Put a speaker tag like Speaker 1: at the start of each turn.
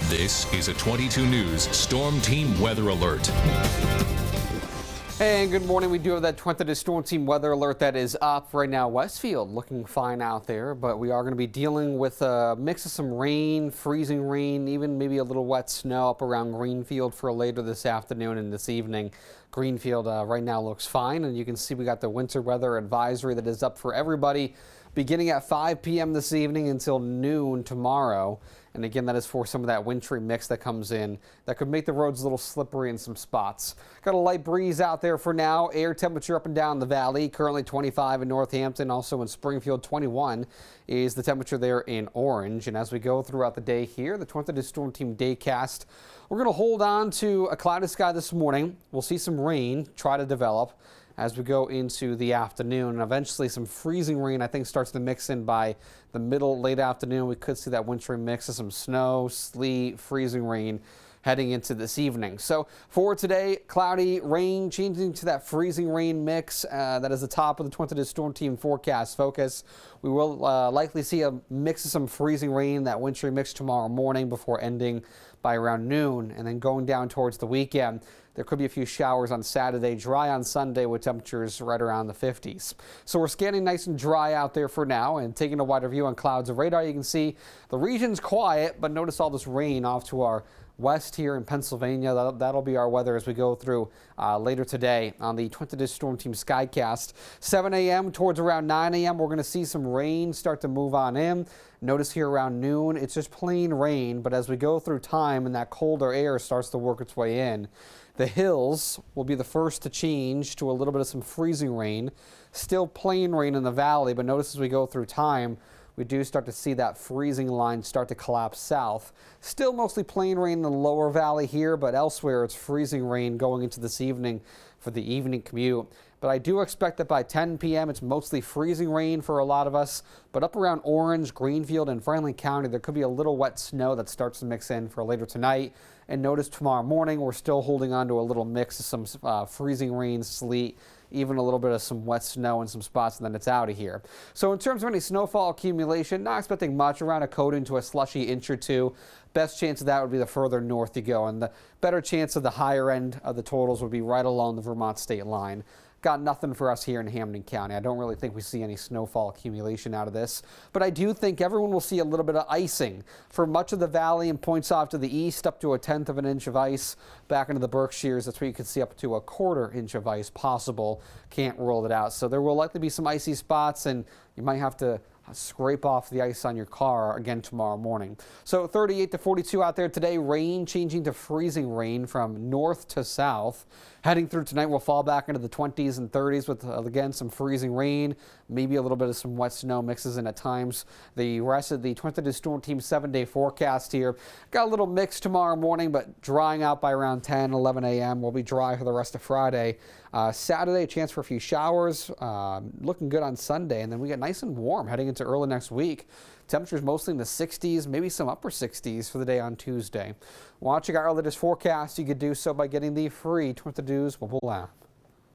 Speaker 1: This is a 22 News Storm Team Weather Alert.
Speaker 2: Hey, good morning. We do have that 22 Storm Team Weather Alert that is up right now. Westfield looking fine out there, but we are going to be dealing with a mix of some rain, freezing rain, even maybe a little wet snow up around Greenfield for later this afternoon and this evening. Greenfield right now looks fine, and you can see we got the winter weather advisory that is up for everybody beginning at 5 p.m. this evening until noon tomorrow. And again, that is for some of that wintry mix that comes in that could make the roads a little slippery in some spots. Got a light breeze out there for now. Air temperature up and down the valley. Currently 25 in Northampton. Also in Springfield, 21 is the temperature there in Orange. And as we go throughout the day here, the 22 Storm Team Daycast, we're going to hold on to a cloudy sky this morning. We'll see some rain try to develop as we go into the afternoon, and eventually some freezing rain I think starts to mix in by the late afternoon. We could see that wintry mix of some snow, sleet, freezing rain heading into this evening. So for today, cloudy, rain changing to that freezing rain mix. That is the top of the 22 Storm Team forecast focus. We will likely see a mix of some freezing rain, that wintry mix tomorrow morning before ending by around noon, and then going down towards the weekend. There could be a few showers on Saturday, dry on Sunday with temperatures right around the 50s. So we're scanning nice and dry out there for now, and taking a wider view on clouds of radar, you can see the region's quiet, but notice all this rain off to our west here in Pennsylvania. That'll be our weather as we go through later today on the 22 Storm Team Skycast. 7 a.m. towards around 9 a.m. we're going to see some rain start to move on in. Notice here around noon, it's just plain rain, but as we go through time and that colder air starts to work its way in, the hills will be the first to change to a little bit of some freezing rain. Still plain rain in the valley, but notice as we go through time, we do start to see that freezing line start to collapse south. Still mostly plain rain in the lower valley here, but elsewhere it's freezing rain going into this evening for the evening commute. But I do expect that by 10 p.m. it's mostly freezing rain for a lot of us. But up around Orange, Greenfield, and Franklin County, there could be a little wet snow that starts to mix in for later tonight. And notice tomorrow morning, we're still holding on to a little mix of some freezing rain, sleet, even a little bit of some wet snow in some spots, and then it's out of here. So in terms of any snowfall accumulation, not expecting much, around a coating to a slushy inch or two. Best chance of that would be the further north you go, and the better chance of the higher end of the totals would be right along the Vermont state line. Got nothing for us here in Hampden County. I don't really think we see any snowfall accumulation out of this, but I do think everyone will see a little bit of icing for much of the valley and points off to the east, up to 1/10 of an inch of ice. Back into the Berkshires, that's where you could see up to 1/4 inch of ice possible. Can't rule it out. So there will likely be some icy spots, and you might have to scrape off the ice on your car again tomorrow morning. So 38 to 42 out there today. Rain changing to freezing rain from north to south. Heading through tonight, we'll fall back into the 20s and 30s with, again, some freezing rain, maybe a little bit of some wet snow mixes in at times. The rest of the 22 Storm Team 7-day forecast here. Got a little mix tomorrow morning, but drying out by around 10, 11 a.m. We'll be dry for the rest of Friday. Saturday, a chance for a few showers. Looking good on Sunday, and then we get nice and warm heading into early next week. Temperatures mostly in the 60s, maybe some upper 60s for the day on Tuesday. Want to check out our latest forecast? You could do so by getting the free 22 News mobile app.